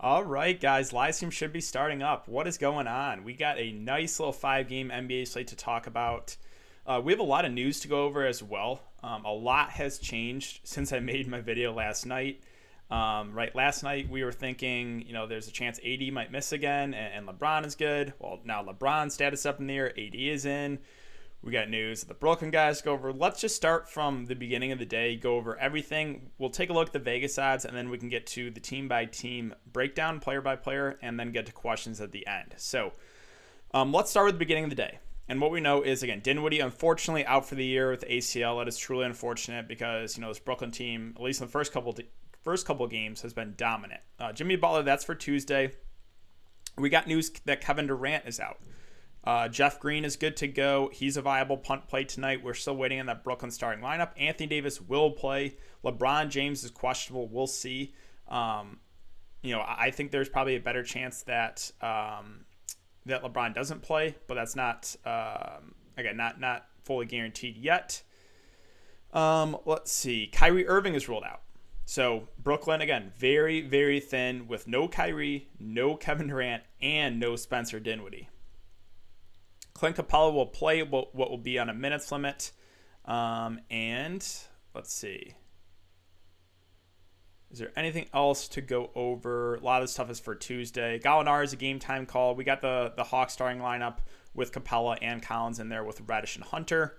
All right, guys, live stream should be starting up. What is going on? We got a nice little 5-game NBA slate to talk about. We have a lot of news to go over as well. A lot has changed since I made my video last night. Last night we were thinking, there's a chance AD might miss again, and LeBron is good. Well, now LeBron's status up in the air, AD is in. We got news that the Brooklyn guys go over. Let's just start from the beginning of the day, go over everything. We'll take a look at the Vegas odds, and then we can get to the team-by-team breakdown, player-by-player, and then get to questions at the end. So let's start with the beginning of the day. And what we know is, again, Dinwiddie, unfortunately, out for the year with ACL. That is truly unfortunate because, this Brooklyn team, at least in the first couple of games, has been dominant. Jimmy Butler, that's for Tuesday. We got news that Kevin Durant is out. Jeff Green is good to go. He's a viable punt play tonight. We're still waiting on that Brooklyn starting lineup. Anthony Davis will play. LeBron James is questionable. We'll see. I think there's probably a better chance that that LeBron doesn't play, but that's not not fully guaranteed yet. Let's see. Kyrie Irving is ruled out. So Brooklyn, again, very, very thin with no Kyrie, no Kevin Durant, and no Spencer Dinwiddie. Clint Capella will play what will be on a minutes limit. And let's see. Is there anything else to go over? A lot of this stuff is for Tuesday. Gallinari is a game time call. We got the Hawks starting lineup with Capella and Collins in there with Reddish and Hunter.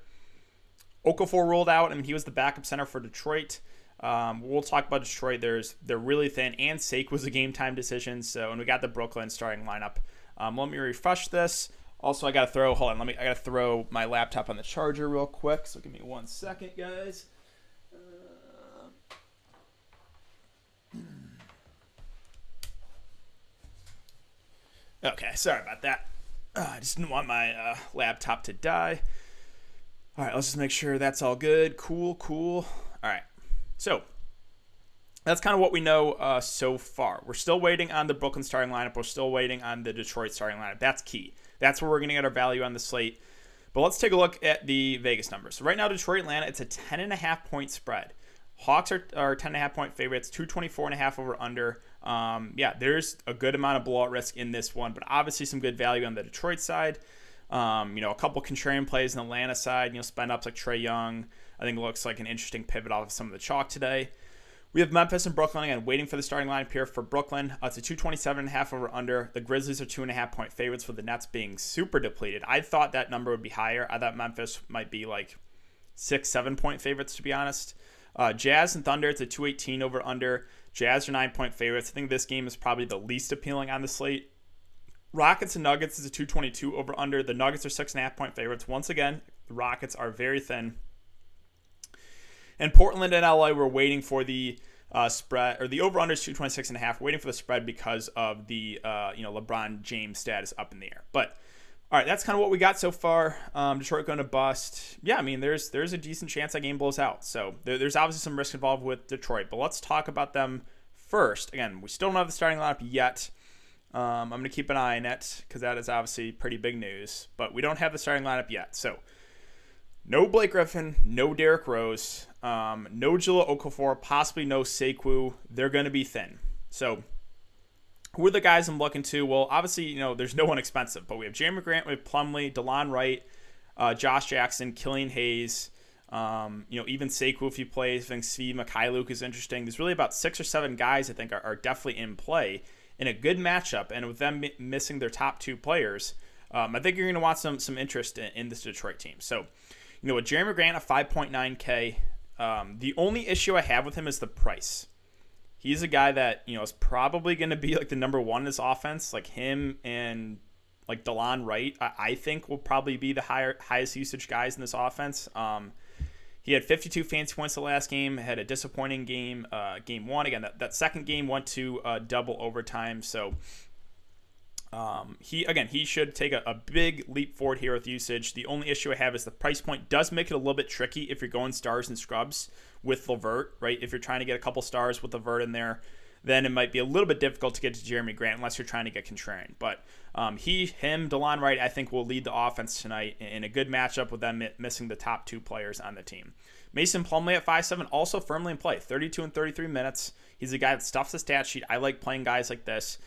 Okafor ruled out. I mean, he was the backup center for Detroit. We'll talk about Detroit. They're really thin, and Sake was a game time decision. So, and we got the Brooklyn starting lineup. Let me refresh this. Also, I gotta throw my laptop on the charger real quick. So give me 1 second, guys. Okay, sorry about that. I just didn't want my laptop to die. All right, let's just make sure that's all good. Cool. All right, so that's kind of what we know so far. We're still waiting on the Brooklyn starting lineup. We're still waiting on the Detroit starting lineup. That's key. That's where we're going to get our value on the slate. But let's take a look at the Vegas numbers. So right now, Detroit-Atlanta, it's a 10.5 point spread. Hawks are 10.5 point favorites, 224.5 over under. There's a good amount of blowout risk in this one, but obviously some good value on the Detroit side. A couple contrarian plays on the Atlanta side. Spend ups like Trae Young. I think it looks like an interesting pivot off of some of the chalk today. We have Memphis and Brooklyn again waiting for the starting lineup here for Brooklyn. It's a 227.5 over under. The Grizzlies are 2.5 point favorites with the Nets being super depleted. I thought that number would be higher. I thought Memphis might be like 6-7 point favorites, to be honest. Jazz and Thunder, it's a 218 over under. Jazz are 9 point favorites. I think this game is probably the least appealing on the slate. Rockets and Nuggets is a 222 over under. The Nuggets are 6.5 point favorites. Once again, the Rockets are very thin. And Portland and LA, we're waiting for the spread, or the over-under is 226.5. Waiting for the spread because of the LeBron James status up in the air. But all right, that's kind of what we got so far. Detroit going to bust. Yeah, I mean, there's a decent chance that game blows out. So there's obviously some risk involved with Detroit. But let's talk about them first. Again, we still don't have the starting lineup yet. I'm going to keep an eye on it because that is obviously pretty big news. But we don't have the starting lineup yet. So no Blake Griffin, no Derrick Rose, no Jahlil Okafor, possibly no Sekou. They're going to be thin. So who are the guys I'm looking to? Well, obviously, there's no one expensive, but we have Jeremy Grant, we have Plumlee, DeLon Wright, Josh Jackson, Killian Hayes, even Sekou if he plays. I think Svi Mikhailuk is interesting. There's really about 6 or 7 guys I think are definitely in play in a good matchup, and with them missing their top 2 players, I think you're going to want some interest in this Detroit team. So, with Jeremy Grant at 5.9K, the only issue I have with him is the price. He's a guy that, is probably going to be like the number one in this offense. Like him and like DeLon Wright, I think will probably be the highest usage guys in this offense. He had 52 fantasy points the last game, had a disappointing game, game one. Again, that second game went to double overtime. So he should take a big leap forward here with usage. The only issue I have is the price point does make it a little bit tricky if you're going stars and scrubs with LeVert, right? If you're trying to get a couple stars with LeVert in there, then it might be a little bit difficult to get to Jeremy Grant unless you're trying to get contrarian. But DeLon Wright, I think will lead the offense tonight in a good matchup with them missing the top 2 players on the team. Mason Plumlee at 5'7", also firmly in play, 32 and 33 minutes. He's a guy that stuffs the stat sheet. I like playing guys like this.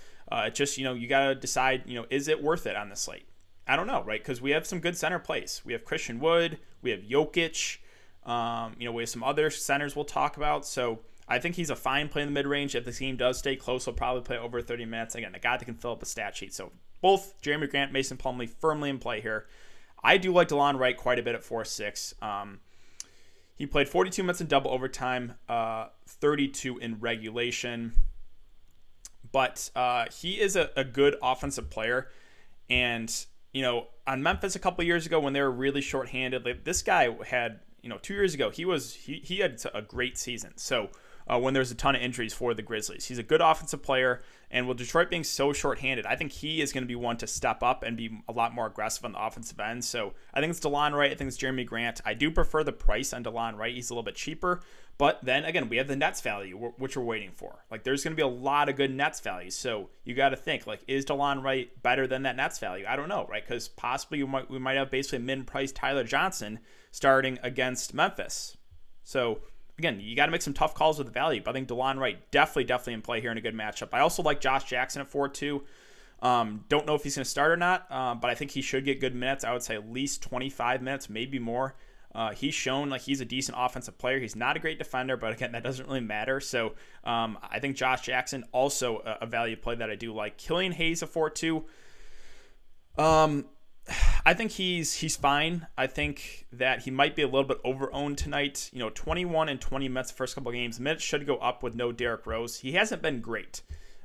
Just, you got to decide, is it worth it on the slate? I don't know, right? Because we have some good center plays. We have Christian Wood. We have Jokic. We have some other centers we'll talk about. So I think he's a fine play in the mid-range. If the team does stay close, he'll probably play over 30 minutes. Again, a guy that can fill up the stat sheet. So both Jeremy Grant, Mason Plumlee firmly in play here. I do like DeLon Wright quite a bit at 4.6. He played 42 minutes in double overtime, 32 in regulation. But he is a good offensive player. And on Memphis a couple years ago when they were really shorthanded, this guy had, 2 years ago, he had a great season. So when there's a ton of injuries for the Grizzlies, he's a good offensive player. And with Detroit being so shorthanded, I think he is going to be one to step up and be a lot more aggressive on the offensive end. So I think it's DeLon Wright. I think it's Jeremy Grant. I do prefer the price on DeLon Wright. He's a little bit cheaper. But then again, we have the Nets value, which we're waiting for. There's going to be a lot of good Nets value. So you got to think, is DeLon Wright better than that Nets value? I don't know, right? Because possibly we might have basically min-price Tyler Johnson starting against Memphis. So again, you got to make some tough calls with the value. But I think DeLon Wright definitely in play here in a good matchup. I also like Josh Jackson at 4.2. Don't know if he's going to start or not, but I think he should get good minutes. I would say at least 25 minutes, maybe more. He's shown he's a decent offensive player. He's not a great defender, but again, that doesn't really matter. So I think Josh Jackson also a value play that I do like. Killian Hayes at 4.2. I think he's fine. I think that he might be a little bit over-owned tonight. 21 and 20 minutes the first couple of games. Minutes should go up with no Derrick Rose. He hasn't been great.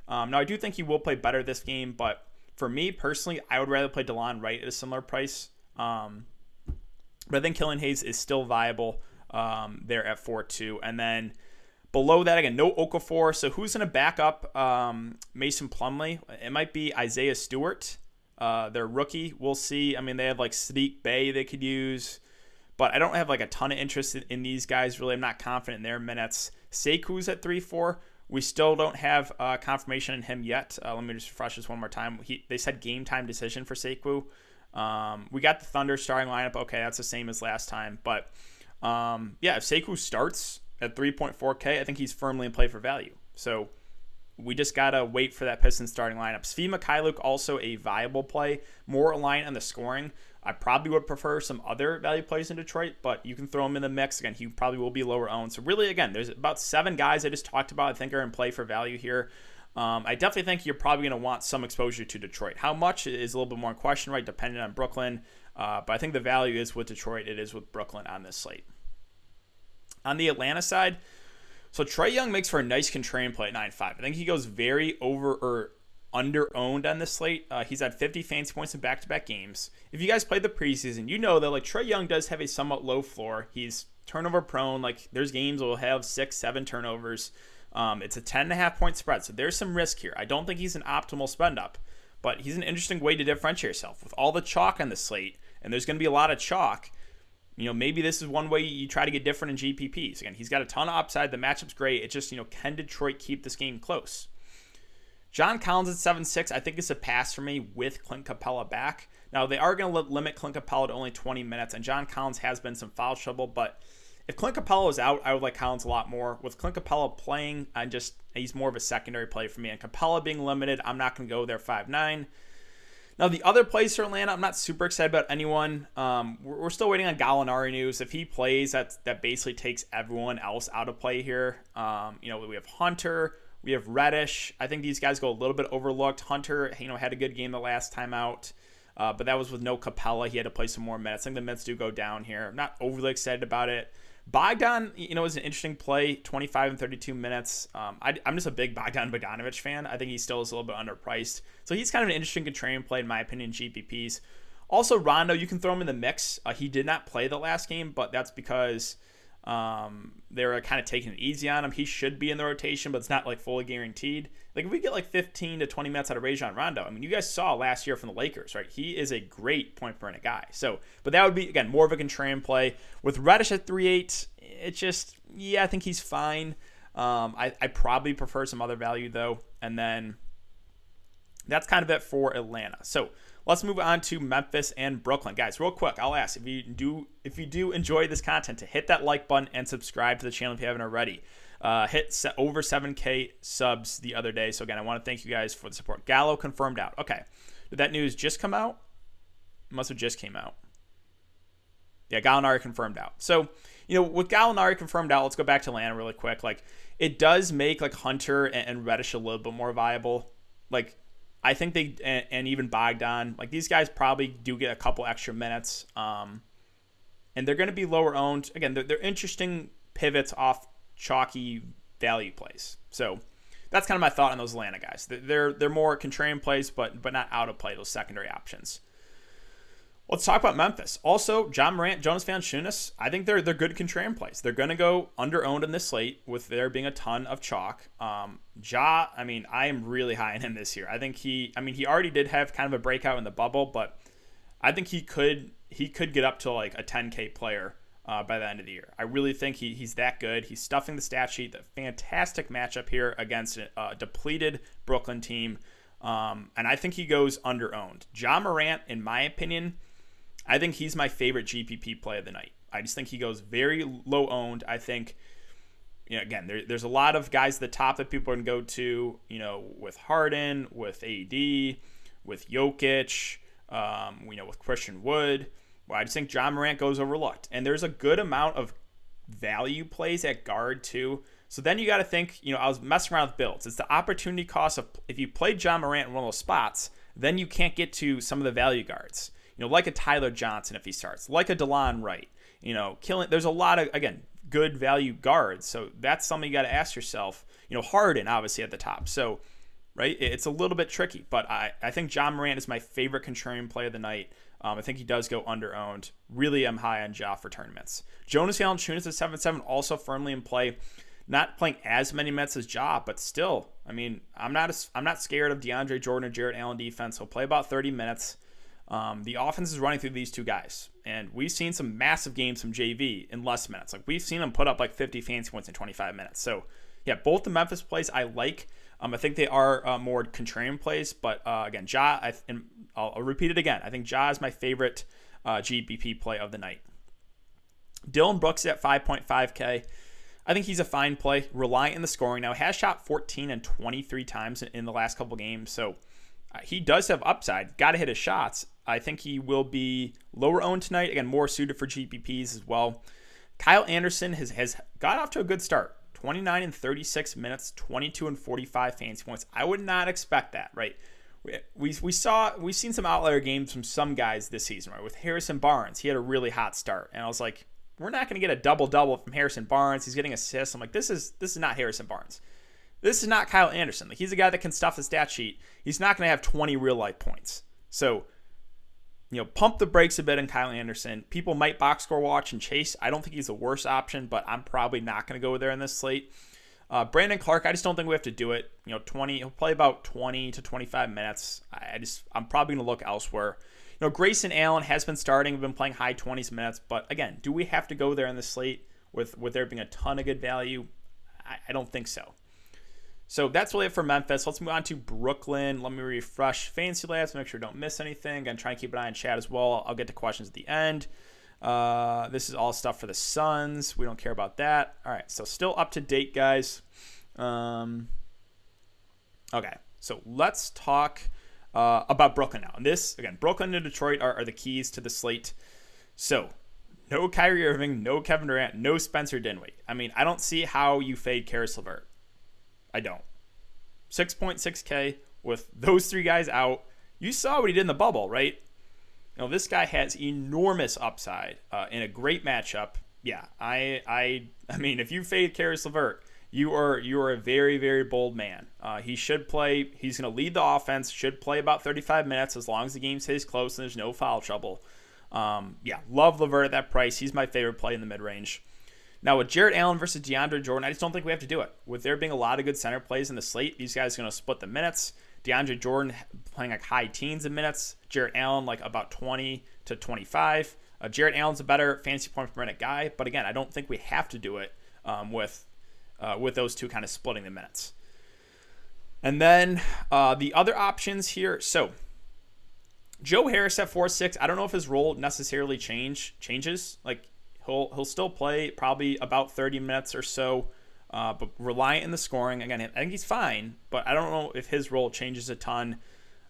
Now, I do think he will play better this game, but for me personally, I would rather play DeLon Wright at a similar price. But I think Killian Hayes is still viable there at 4.2. And then below that, again, no Okafor. So who's going to back up Mason Plumlee? It might be Isaiah Stewart. Their rookie, we'll see. I mean, they have Sadiq Bey they could use, but I don't have a ton of interest in these guys really. I'm not confident in their minutes. Seku's at 3.4. We still don't have confirmation in him yet. Let me just refresh this one more time. They said game time decision for Sekou. We got the Thunder starting lineup. Okay, that's the same as last time, but if Sekou starts at 3.4K, I think he's firmly in play for value. So we just got to wait for that Pistons starting lineup. Svi Mikhailuk, also a viable play, more aligned on the scoring. I probably would prefer some other value plays in Detroit, but you can throw him in the mix. Again, he probably will be lower owned. So really, again, there's about 7 guys I just talked about I think are in play for value here. I definitely think you're probably going to want some exposure to Detroit. How much is a little bit more in question, right, depending on Brooklyn. But I think the value is with Detroit. It is with Brooklyn on this slate. On the Atlanta side, so Trae Young makes for a nice contrarian play at 9.5. I think he goes very over or under-owned on this slate. He's had 50 fantasy points in back-to-back games. If you guys played the preseason, you know that Trae Young does have a somewhat low floor. He's turnover prone. There's games where he'll have 6-7 turnovers. It's a 10.5 point spread, so there's some risk here. I don't think he's an optimal spend up, but he's an interesting way to differentiate yourself with all the chalk on the slate, and there's going to be a lot of chalk. Maybe this is one way you try to get different in GPPs. Again, he's got a ton of upside. The matchup's great. It's just, can Detroit keep this game close? John Collins at 7.6, I think is a pass for me with Clint Capella back. Now, they are going to limit Clint Capella to only 20 minutes, and John Collins has been some foul trouble, but if Clint Capella is out, I would like Collins a lot more. With Clint Capella playing, he's more of a secondary play for me. And Capella being limited, I'm not going to go there 5.9. Now, the other plays for Atlanta, I'm not super excited about anyone. We're still waiting on Gallinari news. If he plays, that basically takes everyone else out of play here. We have Hunter, we have Reddish. I think these guys go a little bit overlooked. Hunter, had a good game the last time out, but that was with no Capella. He had to play some more minutes. I think the minutes do go down here. I'm not overly excited about it. Bogdan, is an interesting play, 25 and 32 minutes. I'm just a big Bogdan Bogdanovic fan. I think he still is a little bit underpriced. So he's kind of an interesting contrarian play, in my opinion, GPPs. Also, Rondo, you can throw him in the mix. He did not play the last game, but that's because they were kind of taking it easy on him. He should be in the rotation, but it's not fully guaranteed. If we get 15 to 20 minutes out of Rajon Rondo, you guys saw last year from the Lakers, right? He is a great point per minute guy. So, but that would be, again, more of a contrarian play. With Reddish at 3.8, it's just, I think he's fine. I probably prefer some other value though. And then that's kind of it for Atlanta. So let's move on to Memphis and Brooklyn. Guys, real quick, I'll ask if you do enjoy this content to hit that like button and subscribe to the channel if you haven't already. Hit over 7K subs the other day. So again, I want to thank you guys for the support. Gallo confirmed out. Okay. Did that news just come out? It must have just came out. Yeah, Gallinari confirmed out. So, with Gallinari confirmed out, let's go back to Atlanta really quick. Like, it does make like Hunter and Reddish a little bit more viable. Like, I think they and even Bogdan, like these guys probably do get a couple extra minutes. And they're going to be lower owned. Again, they're interesting pivots off chalky value plays. So that's kind of my thought on those Atlanta guys. They're more contrarian plays, but not out of play, those secondary options. Let's talk about Memphis. Also, John Morant, Jonas Valanciunas, I think they're good contrarian plays. They're going to go under-owned in this slate with there being a ton of chalk. Ja, I mean, I am really high on him this year. I think he already did have kind of a breakout in the bubble, but I think he could get up to like a 10K player by the end of the year. I really think he's that good. He's stuffing the stat sheet. The fantastic matchup here against a depleted Brooklyn team. And I think he goes under-owned. Ja Morant, in my opinion, I think he's my favorite GPP play of the night. I just think he goes very low owned. I think, again, there's a lot of guys at the top that people are going to go to, with Harden, with AD, with Jokic, with Christian Wood. Well, I just think Ja Morant goes overlooked. And there's a good amount of value plays at guard too. So then you got to think, I was messing around with builds. It's the opportunity cost of if you played Ja Morant in one of those spots, then you can't get to some of the value guards. Like a Tyler Johnson if he starts, like a DeLon Wright, there's a lot of, again, good value guards. So that's something you got to ask yourself, Harden obviously at the top. So, right, it's a little bit tricky, but I think Ja Morant is my favorite contrarian play of the night. I think he does go under-owned. Really am high on Ja for tournaments. Jonas Valanciunas at 7-7 also firmly in play. Not playing as many minutes as Ja, but still, I'm not scared of DeAndre Jordan or Jarrett Allen defense. He'll play about 30 minutes. The offense is running through these two guys, and we've seen some massive games from JV in less minutes. Like we've seen him put up like 50 fantasy points in 25 minutes. So yeah, both the Memphis plays I like. I think they are more contrarian plays, but again, Ja, I'll repeat it again. I think Ja is my favorite GPP play of the night. Dylan Brooks at 5.5K. I think he's a fine play, reliant in the scoring. Now, he has shot 14 and 23 times in the last couple games, so he does have upside. Got to hit his shots. I think he will be lower owned tonight. Again, more suited for GPPs as well. Kyle Anderson has got off to a good start. 29 and 36 minutes, 22 and 45 fantasy points. I would not expect that, right? We've seen some outlier games from some guys this season, right? With Harrison Barnes, he had a really hot start, and I was like, we're not going to get a double-double from Harrison Barnes. He's getting assists. I'm like, this is not Harrison Barnes. This is not Kyle Anderson. Like, he's a guy that can stuff the stat sheet. He's not going to have 20 real-life points. So, pump the brakes a bit on Kyle Anderson. People might box score watch and chase. I don't think he's the worst option, but I'm probably not going to go there in this slate. Brandon Clark, I just don't think we have to do it. He'll play about 20 to 25 minutes. I'm probably going to look elsewhere. Grayson Allen has been starting. We've been playing high 20s minutes, but again, do we have to go there in the slate with there being a ton of good value? I don't think so. So that's really it for Memphis. Let's move on to Brooklyn. Let me refresh Fantasy Labs, make sure I don't miss anything. I'm going to try and keep an eye on chat as well. I'll get to questions at the end. This is all stuff for the Suns. We don't care about that. All right, so still up to date, guys. Okay, so let's talk about Brooklyn now. And this, again, Brooklyn and Detroit are the keys to the slate. So no Kyrie Irving, no Kevin Durant, no Spencer Dinwiddie. I don't see how you fade Karis LeVert. I don't. 6.6K with those three guys out. You saw what he did in the bubble, right? This guy has enormous upside in a great matchup. Yeah, I mean, if you fade Karis LeVert, you are a very, very bold man. He should play. He's going to lead the offense. Should play about 35 minutes as long as the game stays close and there's no foul trouble. Love LeVert at that price. He's my favorite play in the mid-range. Now, with Jarrett Allen versus DeAndre Jordan, I just don't think we have to do it. With there being a lot of good center plays in the slate, these guys are going to split the minutes. DeAndre Jordan playing like high teens in minutes. Jarrett Allen like about 20 to 25. Jarrett Allen's a better fantasy point per minute guy, but again, I don't think we have to do it with with those two kind of splitting the minutes. And then the other options here. So Joe Harris at 4-6. I don't know if his role necessarily changes. Like he'll still play probably about 30 minutes or so, but reliant in the scoring. Again, I think he's fine, but I don't know if his role changes a ton.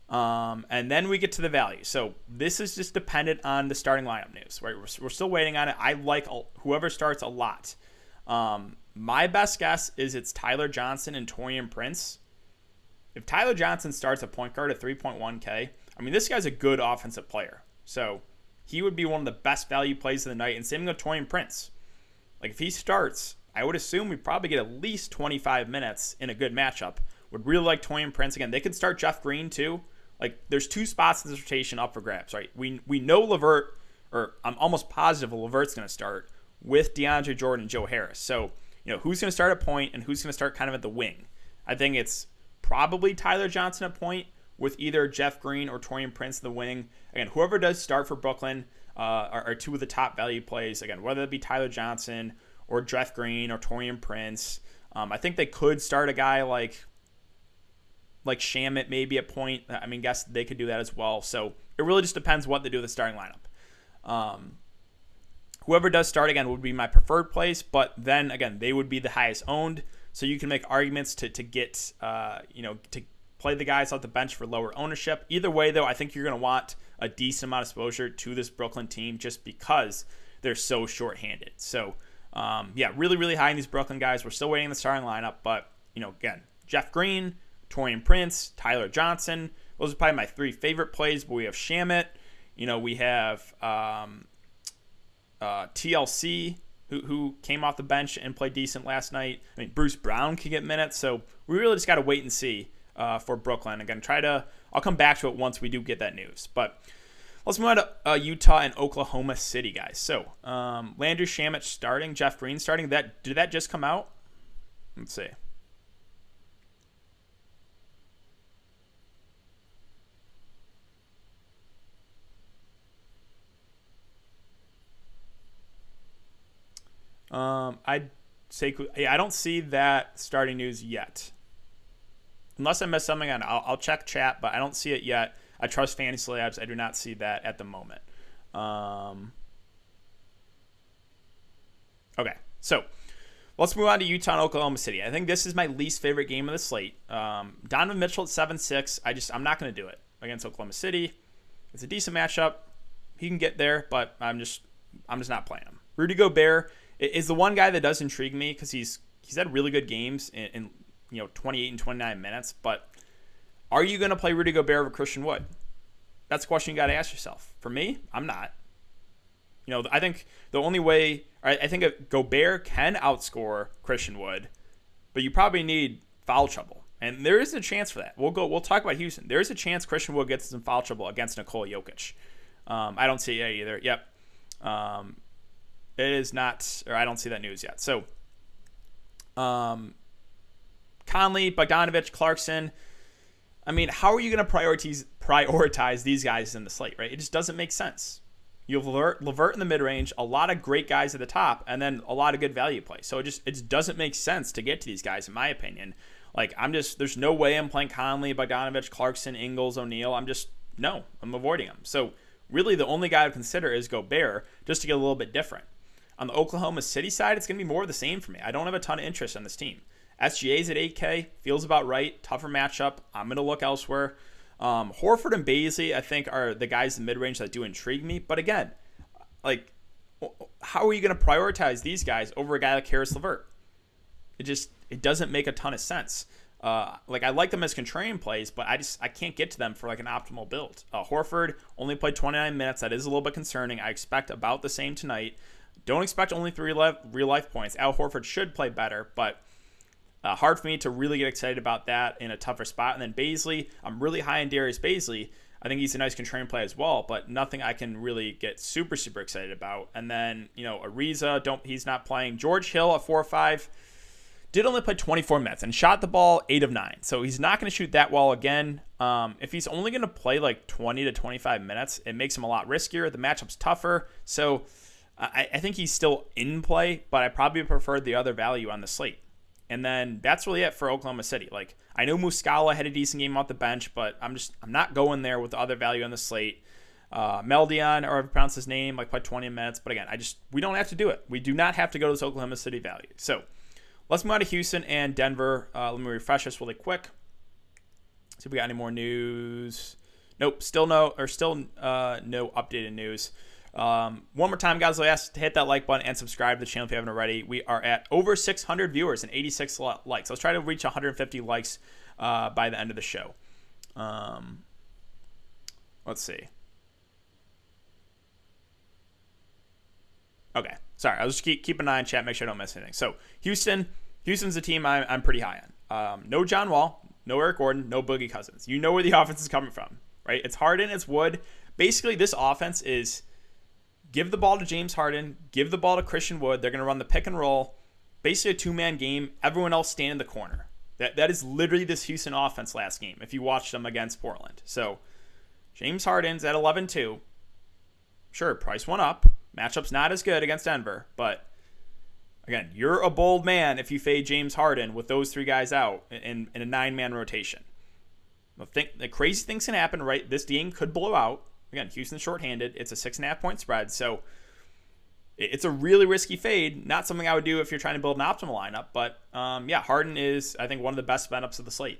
And then we get to the value. So this is just dependent on the starting lineup news, right? We're still waiting on it. I like whoever starts a lot. My best guess is it's Tyler Johnson and Taurean Prince. If Tyler Johnson starts a point guard at 3.1K, I mean, this guy's a good offensive player. So he would be one of the best value plays of the night. And same with Taurean Prince. Like if he starts, I would assume we probably get at least 25 minutes in a good matchup. Would really like Taurean Prince. Again, they could start Jeff Green too. Like there's two spots in this rotation up for grabs, right? We know LeVert, or I'm almost positive LeVert's going to start with DeAndre Jordan and Joe Harris. So, who's going to start at point and who's going to start kind of at the wing? I think it's probably Tyler Johnson at point with either Jeff Green or Taurean Prince in the wing. Again, whoever does start for Brooklyn are two of the top value plays. Again, whether it be Tyler Johnson or Jeff Green or Taurean Prince. I think they could start a guy like Shamet maybe at point. I mean, guess they could do that as well. So it really just depends what they do with the starting lineup. Whoever does start, again, would be my preferred place, but then, again, they would be the highest owned, so you can make arguments to get, to play the guys off the bench for lower ownership. Either way, though, I think you're going to want a decent amount of exposure to this Brooklyn team just because they're so shorthanded. So, really, really high in these Brooklyn guys. We're still waiting on the starting lineup, but, again, Jeff Green, Taurean Prince, Tyler Johnson, those are probably my three favorite plays, but we have Shamet, we have TLC, who came off the bench and played decent last night. I mean, Bruce Brown can get minutes, so we really just got to wait and see for Brooklyn. Again, I'll come back to it once we do get that news. But let's move on to Utah and Oklahoma City, guys. So Landry Shamet starting, Jeff Green starting. Did that just come out? Let's see. I don't see that starting news yet. Unless I missed something on, I'll check chat, but I don't see it yet. I trust Fantasy Labs. I do not see that at the moment. Okay, so let's move on to Utah and Oklahoma City. I think this is my least favorite game of the slate. Donovan Mitchell at 7-6. I'm not going to do it against Oklahoma City. It's a decent matchup. He can get there, but I'm just not playing him. Rudy Gobert is the one guy that does intrigue me because he's had really good games in 28 and 29 minutes. But are you going to play Rudy Gobert over Christian Wood? That's a question you got to ask yourself. For me, I'm not. I think the only way, I think Gobert can outscore Christian Wood, but you probably need foul trouble, and there is a chance for that. We'll talk about Houston. There is a chance Christian Wood gets some foul trouble against Nikola Jokic. I don't see it either. Yep. It is not, or I don't see that news yet. So, Conley, Bogdanovich, Clarkson. I mean, how are you going to prioritize these guys in the slate, right? It just doesn't make sense. You have LeVert in the mid-range, a lot of great guys at the top, and then a lot of good value plays. So it just doesn't make sense to get to these guys, in my opinion. Like, there's no way I'm playing Conley, Bogdanovich, Clarkson, Ingles, O'Neal. I'm avoiding them. So really the only guy I would consider is Gobert, just to get a little bit different. On the Oklahoma City side, it's going to be more of the same for me. I don't have a ton of interest in this team. SGA's at 8K, feels about right, tougher matchup. I'm going to look elsewhere. Horford and Bazley, I think, are the guys in the mid-range that do intrigue me. But again, like, how are you going to prioritize these guys over a guy like Karis LeVert? It doesn't make a ton of sense. I like them as contrarian plays, but I can't get to them for like an optimal build. Horford only played 29 minutes. That is a little bit concerning. I expect about the same tonight. Don't expect only 3 real life points. Al Horford should play better, but hard for me to really get excited about that in a tougher spot. And then Bazley, I'm really high on Darius Bazley. I think he's a nice contrarian play as well, but nothing I can really get super, super excited about. And then, Ariza, he's not playing. George Hill at 4-5 did only play 24 minutes and shot the ball 8 of 9. So he's not going to shoot that well again. If he's only going to play like 20 to 25 minutes, it makes him a lot riskier. The matchup's tougher. So I think he's still in play, but I probably prefer the other value on the slate. And then that's really it for Oklahoma City. Like, I know Muscala had a decent game off the bench, but I'm not going there with the other value on the slate. Meldion, or I pronounce his name, like played 20 minutes. But again, we don't have to do it. We do not have to go to this Oklahoma City value. So let's move on to Houston and Denver. Let me refresh this really quick. See if we got any more news. Nope, still no updated news. One more time, guys, I'll ask to hit that like button and subscribe to the channel if you haven't already. We are at over 600 viewers and 86 likes. Let's try to reach 150 likes by the end of the show. Let's see. Okay, sorry. I'll just keep an eye on chat, make sure I don't miss anything. So Houston's a team I'm pretty high on. No John Wall, no Eric Gordon, no Boogie Cousins. You know where the offense is coming from, right? It's Harden, it's Wood. Basically, this offense is give the ball to James Harden, give the ball to Christian Wood. They're going to run the pick and roll. Basically a two-man game. Everyone else stand in the corner. That is literally this Houston offense last game, if you watched them against Portland. So James Harden's at 11-2. Sure, price went up. Matchup's not as good against Denver, but again, you're a bold man if you fade James Harden with those three guys out in a 9-man rotation. The crazy things can happen, right? This game could blow out. Again, Houston's shorthanded. It's a 6.5-point spread, so it's a really risky fade. Not something I would do if you're trying to build an optimal lineup, but Harden is, I think, one of the best spend ups of the slate.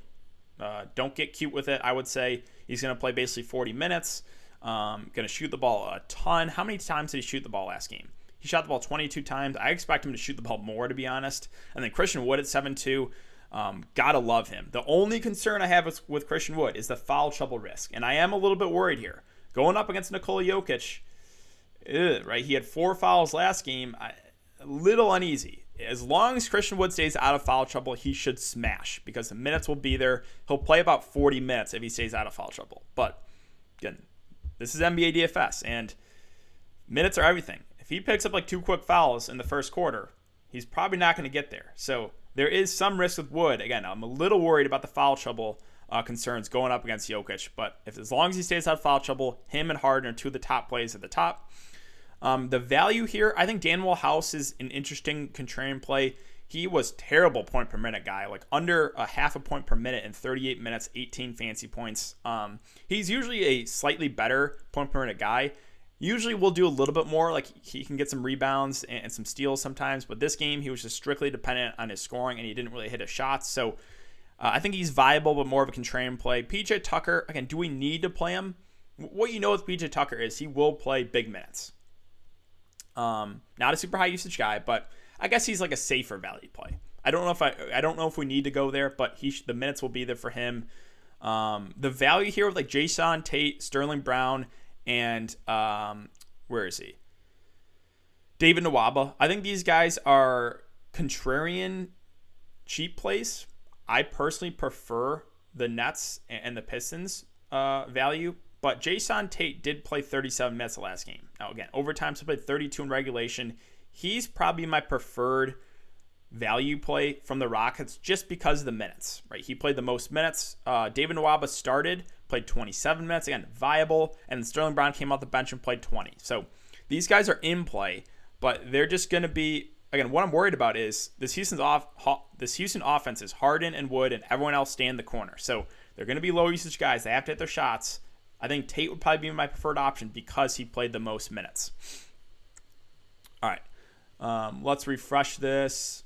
Don't get cute with it. I would say he's going to play basically 40 minutes. Going to shoot the ball a ton. How many times did he shoot the ball last game? He shot the ball 22 times. I expect him to shoot the ball more, to be honest. And then Christian Wood at 7-2. Gotta love him. The only concern I have with Christian Wood is the foul trouble risk. And I am a little bit worried here. Going up against Nikola Jokic, right? He had 4 fouls last game. A little uneasy. As long as Christian Wood stays out of foul trouble, he should smash because the minutes will be there. He'll play about 40 minutes if he stays out of foul trouble. But again, this is NBA DFS, and minutes are everything. If he picks up like 2 quick fouls in the first quarter, he's probably not going to get there. So there is some risk with Wood. Again, I'm a little worried about the foul trouble concerns going up against Jokic, but as long as he stays out of foul trouble, him and Harden are 2 of the top plays at the top. The value here, I think Danuel House is an interesting contrarian play. He was terrible point per minute guy, like under a half a point per minute in 38 minutes, 18 fancy points. He's usually a slightly better point per minute guy. Usually will do a little bit more, like he can get some rebounds and some steals sometimes, but this game he was just strictly dependent on his scoring and he didn't really hit his shots. So I think he's viable, but more of a contrarian play. PJ Tucker, again, do we need to play him? What you know with PJ Tucker is he will play big minutes. Not a super high usage guy, but I guess he's like a safer value play. I don't know if we need to go there, but the minutes will be there for him. The value here with like Jason Tate, Sterling Brown, and where is he? David Nwaba. I think these guys are contrarian cheap plays. I personally prefer the Nets and the Pistons value, but Jason Tate did play 37 minutes the last game. Now again, overtime, so played 32 in regulation. He's probably my preferred value play from the Rockets just because of the minutes, right? He played the most minutes. David Nwaba started, played 27 minutes, again, viable, and Sterling Brown came off the bench and played 20. So these guys are in play, but they're just going to be, again, what I'm worried about is this Houston offense is Harden and Wood and everyone else stay in the corner. So they're going to be low usage guys. They have to hit their shots. I think Tate would probably be my preferred option because he played the most minutes. All right. Let's refresh this.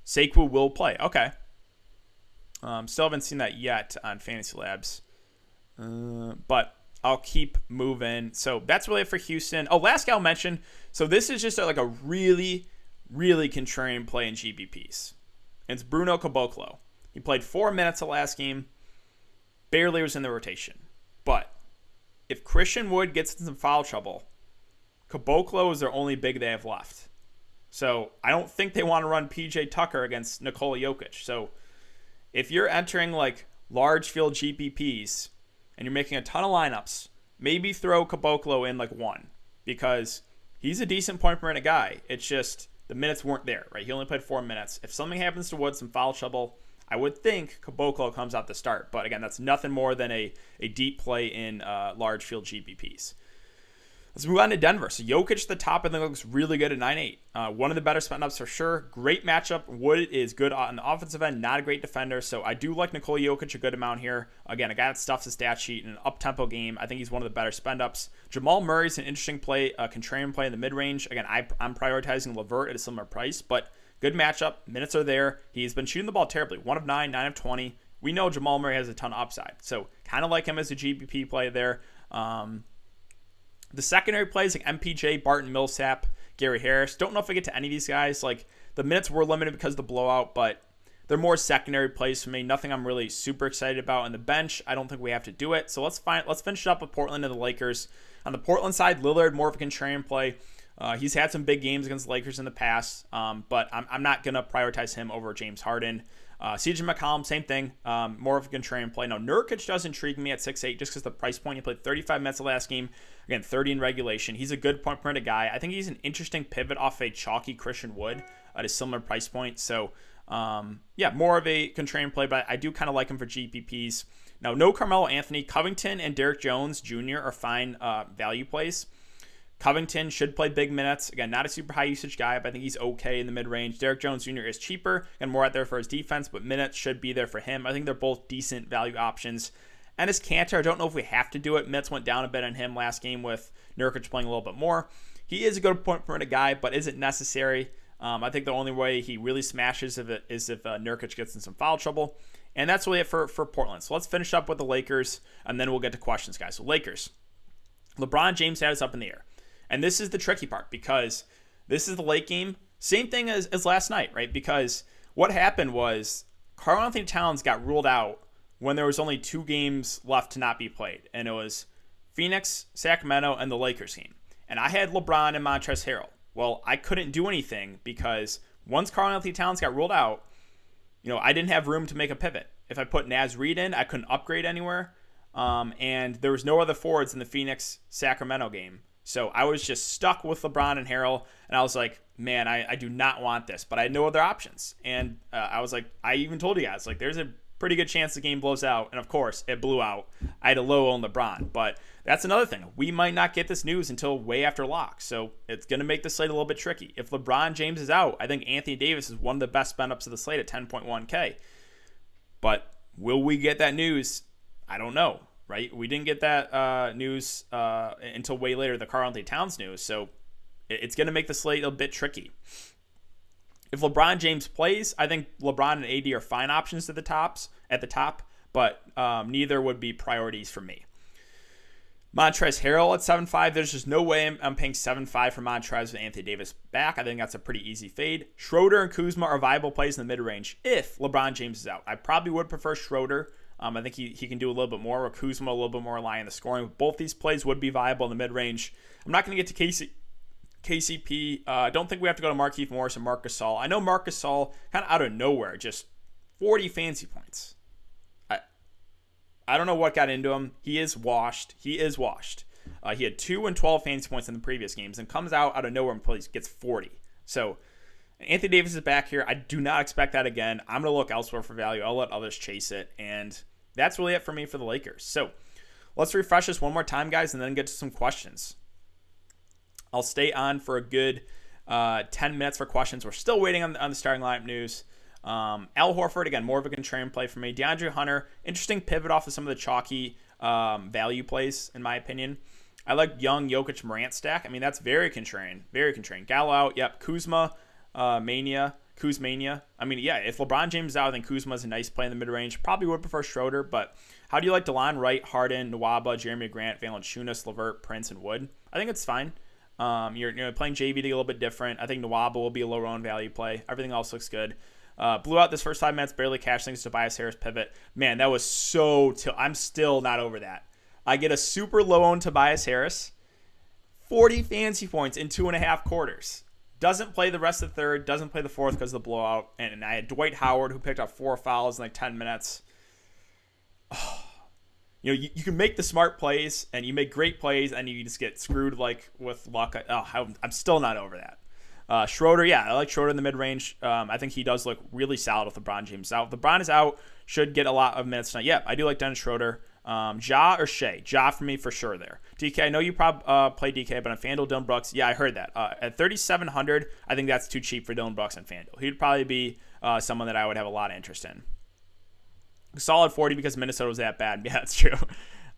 Sekou will play. Okay. Still haven't seen that yet on Fantasy Labs. But I'll keep moving. So that's really it for Houston. Oh, last guy I'll mention. So this is just like a really, really contrarian play in GBPs. It's Bruno Caboclo. He played 4 minutes the last game. Barely was in the rotation. But if Christian Wood gets in some foul trouble, Caboclo is their only big they have left. So I don't think they want to run PJ Tucker against Nikola Jokic. So if you're entering like large field GPPs and you're making a ton of lineups, maybe throw Caboclo in like 1 because he's a decent point per minute guy. It's just the minutes weren't there, right? He only played 4 minutes. If something happens to Wood, some foul trouble, I would think Caboclo comes out to start. But again, that's nothing more than a deep play in large field GPPs. Let's move on to Denver. So Jokic at the top, I think, looks really good at 9-8. One of the better spend-ups for sure. Great matchup. Wood is good on the offensive end, not a great defender. So I do like Nikola Jokic a good amount here. Again, a guy that stuffs the stat sheet in an up-tempo game. I think he's one of the better spend-ups. Jamal Murray's an interesting play, a contrarian play in the mid-range. Again, I'm prioritizing LeVert at a similar price, but good matchup. Minutes are there. He's been shooting the ball terribly. 1 of 9, 9 of 20. We know Jamal Murray has a ton of upside. So kind of like him as a GPP play there. The secondary plays like MPJ, Barton, Millsap, Gary Harris. Don't know if I get to any of these guys. Like the minutes were limited because of the blowout, but they're more secondary plays for me. Nothing I'm really super excited about. On the bench, I don't think we have to do it. So let's finish it up with Portland and the Lakers. On the Portland side, Lillard, more of a contrarian play. He's had some big games against the Lakers in the past, but I'm not going to prioritize him over James Harden. CJ McCollum, same thing, more of a contrarian play. Now, Nurkic does intrigue me at 6'8", just because the price point. He played 35 minutes the last game, again, 30 in regulation. He's a good point per minute guy. I think he's an interesting pivot off a chalky Christian Wood at a similar price point. So, more of a contrarian play, but I do kind of like him for GPPs. Now, no Carmelo Anthony. Covington and Derrick Jones Jr. are fine value plays. Covington should play big minutes. Again, not a super high usage guy, but I think he's okay in the mid-range. Derrick Jones Jr. is cheaper and more out there for his defense, but minutes should be there for him. I think they're both decent value options. And as Cantor, I don't know if we have to do it. Minutes went down a bit on him last game with Nurkic playing a little bit more. He is a good point per minute guy, but is it necessary? I think the only way he really smashes is if Nurkic gets in some foul trouble. And that's really it for Portland. So let's finish up with the Lakers, and then we'll get to questions, guys. So Lakers. LeBron James had us up in the air. And this is the tricky part because this is the late game. Same thing as last night, right? Because what happened was Karl-Anthony Towns got ruled out when there was only 2 games left to not be played. And it was Phoenix, Sacramento, and the Lakers game. And I had LeBron and Montrezl Harrell. Well, I couldn't do anything because once Karl-Anthony Towns got ruled out, I didn't have room to make a pivot. If I put Naz Reid in, I couldn't upgrade anywhere. And there was no other forwards in the Phoenix-Sacramento game. So I was just stuck with LeBron and Harrell, and I was like, man, I do not want this. But I had no other options. And I was like, I even told you guys, like, there's a pretty good chance the game blows out. And, of course, it blew out. I had a low on LeBron. But that's another thing. We might not get this news until way after lock. So it's going to make the slate a little bit tricky. If LeBron James is out, I think Anthony Davis is one of the best spend-ups of the slate at 10.1K. But will we get that news? I don't know. Right, we didn't get that news until way later, the Karl-Anthony Towns news. So it's going to make the slate a bit tricky. If LeBron James plays, I think LeBron and AD are fine options at the top, but neither would be priorities for me. Montrezl Harrell at 7.5. There's just no way I'm paying 7.5 for Montrezl with Anthony Davis back. I think that's a pretty easy fade. Schroeder and Kuzma are viable plays in the mid-range if LeBron James is out. I probably would prefer Schroeder. I think he can do a little bit more, or Kuzma a little bit more relying on the scoring. Both these plays would be viable in the mid-range. I'm not going to get to KCP. I don't think we have to go to Markieff Morris and Marc Gasol. I know Marc Gasol kind of out of nowhere, just 40 fantasy points. I don't know what got into him. He is washed. He had 2 and 12 fantasy points in the previous games and comes out of nowhere and gets 40. So Anthony Davis is back here. I do not expect that again. I'm going to look elsewhere for value. I'll let others chase it. And that's really it for me for the Lakers. So let's refresh this one more time, guys, and then get to some questions. I'll stay on for a good 10 minutes for questions. We're still waiting on the starting lineup news. Al Horford, again, more of a contrarian play for me. DeAndre Hunter, interesting pivot off of some of the chalky value plays, in my opinion. I like Young, Jokic, Morant stack. I mean, that's very contrarian. Very contrarian. Gallo out. Yep. Kuzma. Kuzmania. I mean, yeah, if LeBron James is out, I think Kuzma's a nice play in the mid-range. Probably would prefer Schroeder, but how do you like DeLon Wright, Harden, Nwaba, Jeremy Grant, Valanciunas, LeVert, Prince, and Wood? I think it's fine. You're playing JV to get a little bit different. I think Nwaba will be a low-owned value play. Everything else looks good. Blew out this first 5 minutes, barely cashed thanks to Tobias Harris pivot. Man, that was so I'm still not over that. I get a super low-owned Tobias Harris, 40 fantasy points in 2.5 quarters. Doesn't play the rest of the third, doesn't play the fourth because of the blowout. And I had Dwight Howard, who picked up 4 fouls in like 10 minutes. Oh, you can make the smart plays, and you make great plays, and you just get screwed like with luck. I'm still not over that. Schroeder, yeah, I like Schroeder in the mid-range. I think he does look really solid with LeBron James out. If LeBron is out, should get a lot of minutes tonight. Yeah, I do like Dennis Schroeder. Ja or Shea? Ja for me for sure there. DK, I know you probably play DK, but on FanDuel, Dylan Brooks, yeah, I heard that. At 3,700, I think that's too cheap for Dylan Brooks on FanDuel. He'd probably be someone that I would have a lot of interest in. Gasol at 40 because Minnesota was that bad. Yeah, that's true.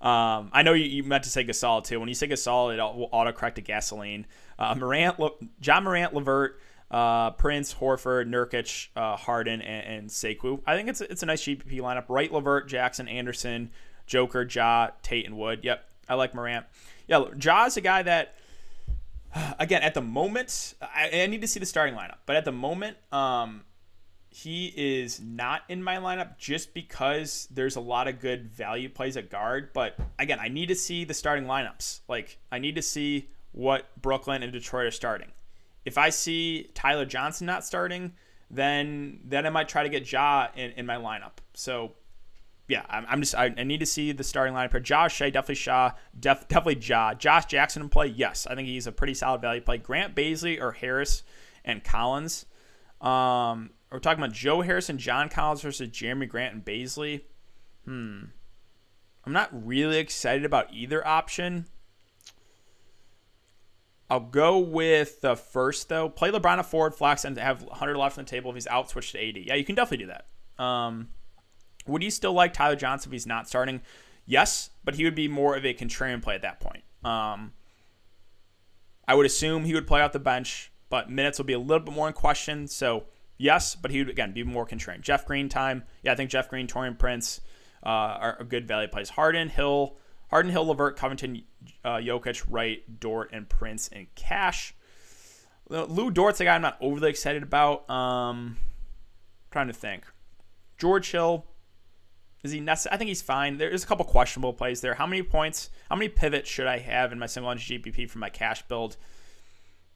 I know you meant to say Gasol too. When you say Gasol, it will autocorrect to gasoline. John Morant, LeVert, Prince, Horford, Nurkic, Harden, and Sekou. I think it's a nice GPP lineup. Wright, LeVert, Jackson, Anderson, Joker, Ja, Tate, and Wood. Yep, I like Morant. Yeah, Ja is a guy that, again, at the moment, I need to see the starting lineup. But at the moment, he is not in my lineup just because there's a lot of good value plays at guard. But again, I need to see the starting lineups. Like, I need to see what Brooklyn and Detroit are starting. If I see Tyler Johnson not starting, then I might try to get Ja in my lineup. So yeah, I need to see the starting lineup here. Josh Shea, definitely Ja. Josh Jackson in play, yes. I think he's a pretty solid value play. Grant Baisley or Harris and Collins. We're talking about Joe Harris and John Collins versus Jeremy Grant and Baisley. I'm not really excited about either option. I'll go with the first, though. Play LeBron at forward, flex, and have 100 left on the table. If he's out, switch to 80. Yeah, you can definitely do that. Would you still like Tyler Johnson if he's not starting? Yes, but he would be more of a contrarian play at that point. I would assume he would play off the bench, but minutes will be a little bit more in question. So, yes, but he would, again, be more contrarian. Jeff Green time. Yeah, I think Jeff Green, Taurean Prince are good value plays. Harden, Hill, LeVert, Covington, Jokic, Wright, Dort, and Prince, and Cash. Lou Dort's a guy I'm not overly excited about. Trying to think. George Hill, is he necessary? I think he's fine. There's a couple questionable plays there. How many points, how many pivots should I have in my single lunch GPP for my cash build?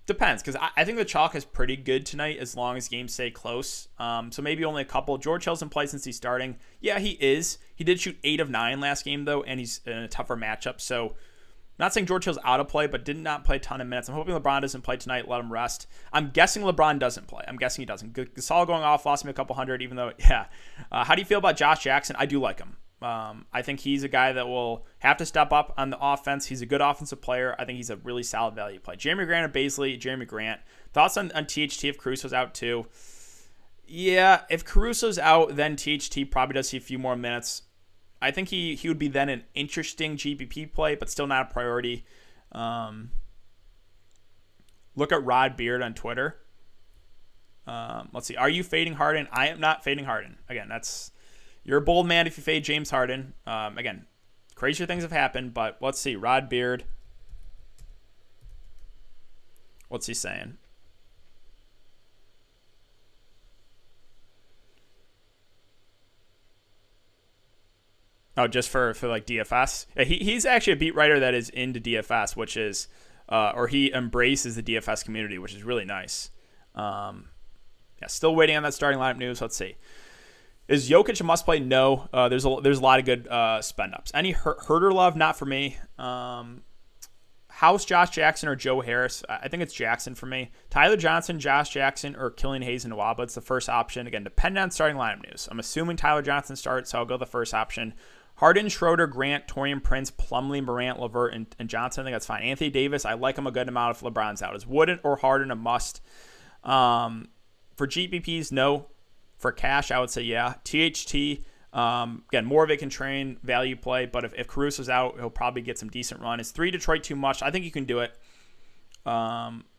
Depends, because I think the chalk is pretty good tonight as long as games stay close. So maybe only a couple. George Hill's in play since he's starting. Yeah, he is. He did shoot 8 of 9 last game, though, and he's in a tougher matchup. So not saying George Hill's out of play, but did not play a ton of minutes. I'm hoping LeBron doesn't play tonight. Let him rest. I'm guessing LeBron doesn't play. I'm guessing he doesn't. Gasol going off lost me a couple hundred, even though, yeah. How do you feel about Josh Jackson? I do like him. I think he's a guy that will have to step up on the offense. He's a good offensive player. I think he's a really solid value play. Jeremy Grant and Baisley. Jeremy Grant. Thoughts on THT if Caruso's out too? Yeah, if Caruso's out, then THT probably does see a few more minutes. I think he would be then an interesting GPP play, but still not a priority. Look at Rod Beard on Twitter. Let's see. Are you fading Harden? I am not fading Harden. Again, you're a bold man if you fade James Harden. Again, crazier things have happened, but let's see. Rod Beard. What's he saying? Oh, just for like DFS? Yeah, he's actually a beat writer that is into DFS, which is, or he embraces the DFS community, which is really nice. Yeah, still waiting on that starting lineup news. Let's see. Is Jokic a must play? No. There's a lot of good spend ups. Any Herder love? Not for me. House Josh Jackson or Joe Harris? I think it's Jackson for me. Tyler Johnson, Josh Jackson, or Killian Hayes and Nwaba. It's the first option. Again, depending on starting lineup news. I'm assuming Tyler Johnson starts, so I'll go the first option. Harden, Schroeder, Grant, Taurean Prince, Plumlee, Morant, LeVert, and Johnson. I think that's fine. Anthony Davis, I like him a good amount if LeBron's out. Is Wood or Harden a must? For GPPs, no. For cash, I would say yeah. THT, again, more of a contrarian value play, but if Caruso's out, he'll probably get some decent run. Is 3 Detroit too much? I think you can do it.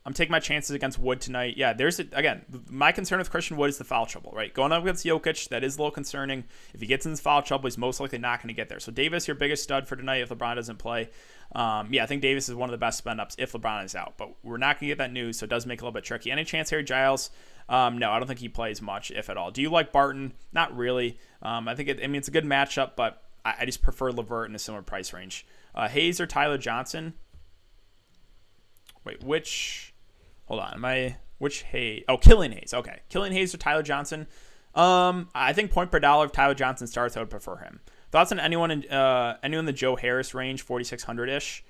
I'm taking my chances against Wood tonight. Yeah, again, my concern with Christian Wood is the foul trouble, right? Going up against Jokic, that is a little concerning. If he gets in this foul trouble, he's most likely not going to get there. So Davis, your biggest stud for tonight if LeBron doesn't play. Yeah, I think Davis is one of the best spend-ups if LeBron is out. But we're not going to get that news, so it does make it a little bit tricky. Any chance Harry Giles? No, I don't think he plays much, if at all. Do you like Barton? Not really. I think it's a good matchup, but I just prefer LeVert in a similar price range. Hayes or Tyler Johnson? Wait, hold on. Which Hayes? Oh, Killian Hayes. Okay. Killian Hayes or Tyler Johnson? I think point per dollar if Tyler Johnson starts, I would prefer him. Thoughts on anyone in the Joe Harris range, 4,600-ish?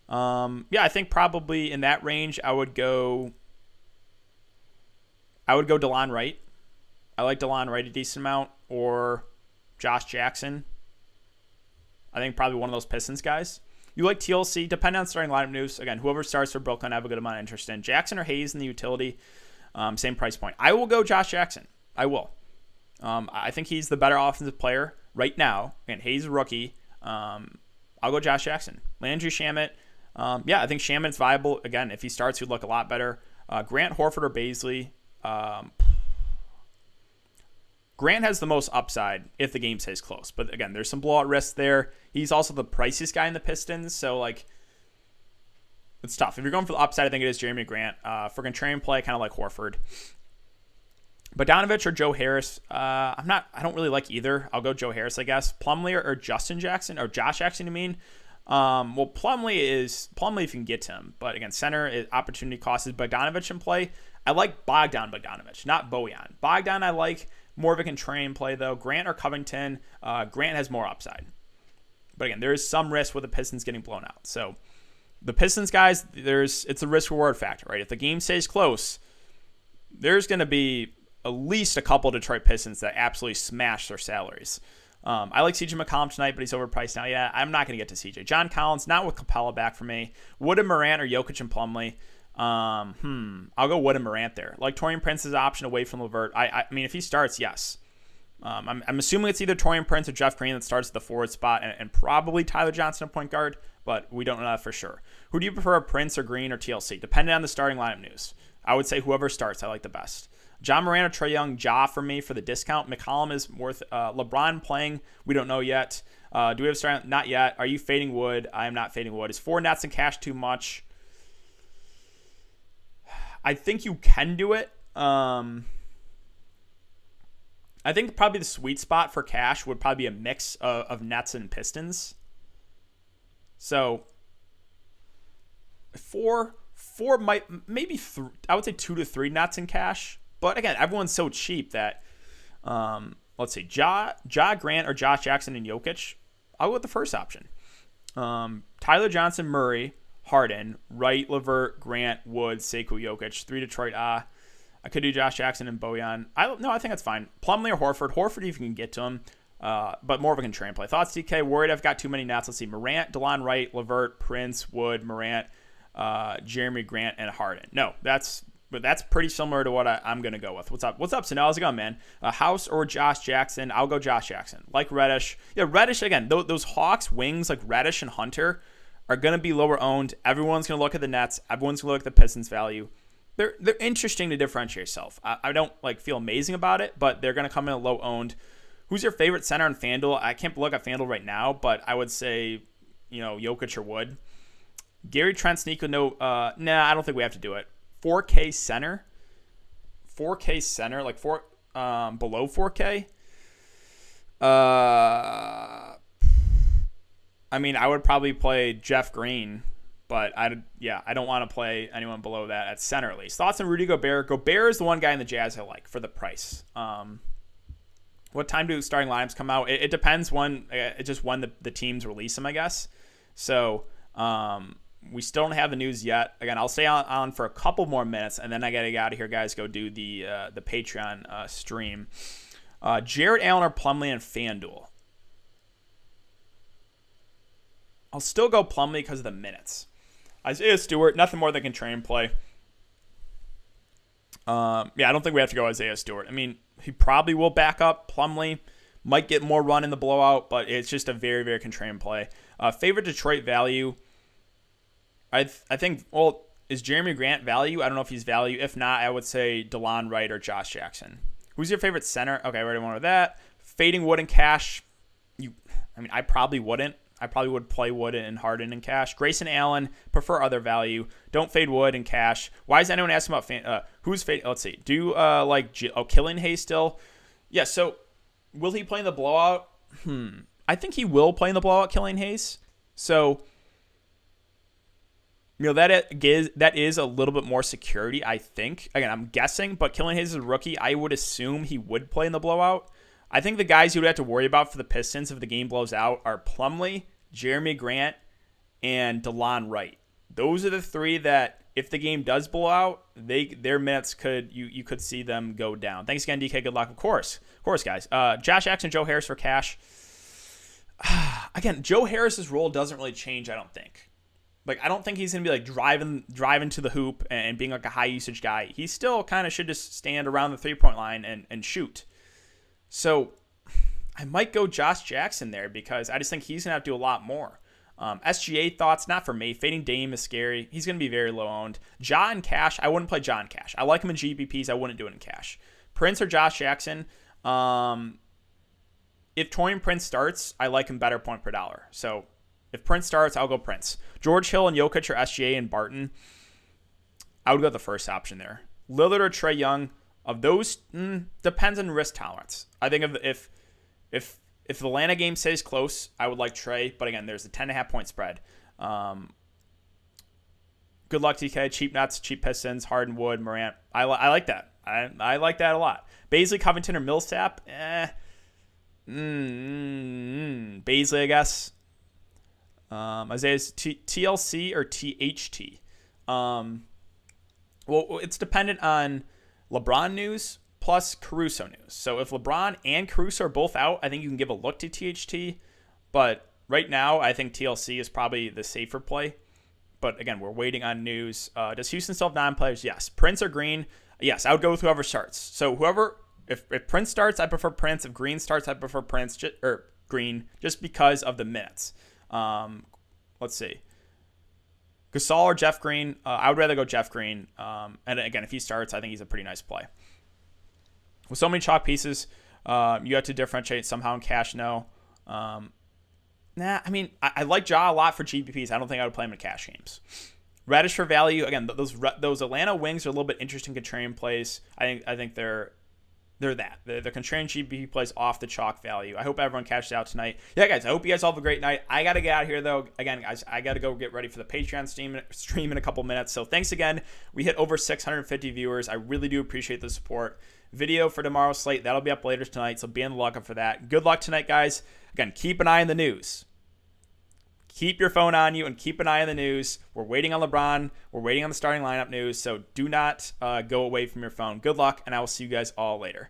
Yeah, I think probably in that range, I would go DeLon Wright. I like DeLon Wright a decent amount, or Josh Jackson. I think probably one of those Pistons guys. You like TLC, depending on starting lineup news. Again, whoever starts for Brooklyn, I have a good amount of interest in. Jackson or Hayes in the utility, same price point. I will go Josh Jackson. I will. I think he's the better offensive player right now. Again, Hayes is a rookie. I'll go Josh Jackson. Landry Shamet. I think Shamet's viable. Again, if he starts, he'd look a lot better. Grant, Horford, or Baisley. Grant has the most upside if the game stays close. But again, there's some blowout risks there. He's also the priciest guy in the Pistons. So, it's tough. If you're going for the upside, I think it is Jeremy Grant. For contrarian play, kind of like Horford. Bogdanovich or Joe Harris. I don't really like either. I'll go Joe Harris, I guess. Plumlee or Justin Jackson, or Josh Jackson, you mean? Plumlee if you can get to him. But again, center is opportunity cost. Is Bogdanovich in play? I like Bogdanovich, not Bojan. Bogdan I like. More of a contrarian play, though. Grant or Covington. Grant has more upside. But again, there is some risk with the Pistons getting blown out. So the Pistons, guys, it's a risk-reward factor, right? If the game stays close, there's going to be at least a couple Detroit Pistons that absolutely smash their salaries. I like CJ McCollum tonight, but he's overpriced now. Yeah, I'm not going to get to CJ. John Collins, not with Capella back for me. Wood and Morant or Jokic and Plumlee. I'll go Wood and Morant there. Like Taurean Prince's option away from LeVert. I mean, if he starts, yes. I'm assuming it's either Taurean Prince or Jeff Green that starts at the forward spot, and probably Tyler Johnson at point guard, but we don't know that for sure. Who do you prefer, Prince or Green or TLC? Depending on the starting lineup news. I would say whoever starts, I like the best. John Moran or Trae Young, Ja for me for the discount. McCollum is worth LeBron playing. We don't know yet. Do we have starting? Not yet. Are you fading Wood? I am not fading Wood. Is 4 Nets and cash too much? I think you can do it. I think probably the sweet spot for cash would probably be a mix of Nets and Pistons. So 4 might maybe I would say 2 to 3 Nets in cash. But again, everyone's so cheap that let's see, Ja Grant or Josh Jackson and Jokic. I'll go with the first option. Tyler Johnson, Murray, Harden, Wright, LeVert, Grant, Wood, Sekou, Jokic. 3 Detroit. I could do Josh Jackson and Bojan. I think that's fine. Plumlee or Horford. Horford, if you can get to him, but more of a contrarian play. Thoughts, DK? Worried I've got too many Nets. Let's see. Morant, DeLon Wright, LeVert, Prince, Wood, Morant, Jeremy Grant, and Harden. No, that's pretty similar to what I'm going to go with. What's up, Sanel? How's it going, man? House or Josh Jackson? I'll go Josh Jackson. Like Reddish. Yeah, Reddish, again, those Hawks wings like Reddish and Hunter are going to be lower owned. Everyone's going to look at the Nets. Everyone's going to look at the Pistons value. They're interesting to differentiate yourself. I don't feel amazing about it, but they're going to come in a low owned. Who's your favorite center on FanDuel? I can't look at FanDuel right now, but I would say, Jokic or Wood. Gary Trent, Nico, no. I don't think we have to do it. 4K center, like below 4K. I mean, I would probably play Jeff Green, but I don't want to play anyone below that at center at least. Thoughts on Rudy Gobert? Gobert is the one guy in the Jazz I like for the price. What time do starting lineups come out? It depends when the teams release them, I guess. So we still don't have the news yet. Again, I'll stay on for a couple more minutes, and then I got to get out of here, guys. Go do the Patreon stream. Jarrett Allen or Plumlee and FanDuel? I'll still go Plumlee because of the minutes. Isaiah Stewart, nothing more than contrarian play. I don't think we have to go Isaiah Stewart. I mean, he probably will back up. Plumlee might get more run in the blowout, but it's just a very, very contrarian play. Favorite Detroit value? I think, is Jeremy Grant value? I don't know if he's value. If not, I would say DeLon Wright or Josh Jackson. Who's your favorite center? Okay, I already went with that. Fading Wood and cash. I probably wouldn't. I probably would play Wood and Harden in cash. Grayson Allen, prefer other value. Don't fade Wood in cash. Why is anyone asking about who's fade? Let's see. Do Killian Hayes still? Yeah, so will he play in the blowout? I think he will play in the blowout, Killian Hayes. So that is a little bit more security, I think. Again, I'm guessing, but Killian Hayes is a rookie. I would assume he would play in the blowout. I think the guys you would have to worry about for the Pistons if the game blows out are Plumlee, Jeremy Grant, and DeLon Wright. Those are the three that, if the game does blow out, their minutes you could see them go down. Thanks again, DK. Good luck. Of course, guys. Josh Jackson, Joe Harris for cash. again, Joe Harris's role doesn't really change, I don't think. Like, I don't think he's going to be like driving to the hoop and being like a high usage guy. He still kind of should just stand around the 3-point line and shoot. So I might go Josh Jackson there because I just think he's going to have to do a lot more. SGA thoughts, not for me. Fading Dame is scary. He's going to be very low owned. Ja and Cash, I wouldn't play Ja and Cash. I like him in GPPs. I wouldn't do it in Cash. Prince or Josh Jackson. If Torian Prince starts, I like him better point per dollar. So if Prince starts, I'll go Prince. George Hill and Jokic or SGA and Barton. I would go the first option there. Lillard or Trae Young. Of those, depends on risk tolerance. I think if the Atlanta game stays close, I would like Trae. But again, there's a 10.5 point spread. Good luck, TK. Cheap nuts, cheap Pistons, Harden, Wood, Morant. I like that. I like that a lot. Baisley, Covington, or Millsap. Baisley, I guess. Isaiah's TLC or THT. Well, it's dependent on LeBron news plus Caruso news. So if LeBron and Caruso are both out, I think you can give a look to THT. But right now, I think TLC is probably the safer play. But again, we're waiting on news. Does Houston still have 9 players? Yes. Prince or Green? Yes, I would go with whoever starts. So whoever, if Prince starts, I prefer Prince. If Green starts, I prefer Prince or Green, just because of the minutes. Let's see. Gasol or Jeff Green? I would rather go Jeff Green. And again, if he starts, I think he's a pretty nice play. With so many chalk pieces, you have to differentiate somehow in cash. No. I like Ja a lot for GPPs. I don't think I would play him in cash games. Reddish for value. Again, those Atlanta wings are a little bit interesting contrarian plays. I think they're that. They're contrarian GPP plays off the chalk value. I hope everyone cashes out tonight. Yeah, guys, I hope you guys all have a great night. I got to get out of here, though. Again, guys, I got to go get ready for the Patreon stream in a couple minutes. So thanks again. We hit over 650 viewers. I really do appreciate the support. Video for tomorrow's slate. That'll be up later tonight, so be on the lookout for that. Good luck tonight, guys. Again, keep an eye on the news. Keep your phone on you and keep an eye on the news. We're waiting on LeBron. We're waiting on the starting lineup news, so do not go away from your phone. Good luck, and I will see you guys all later.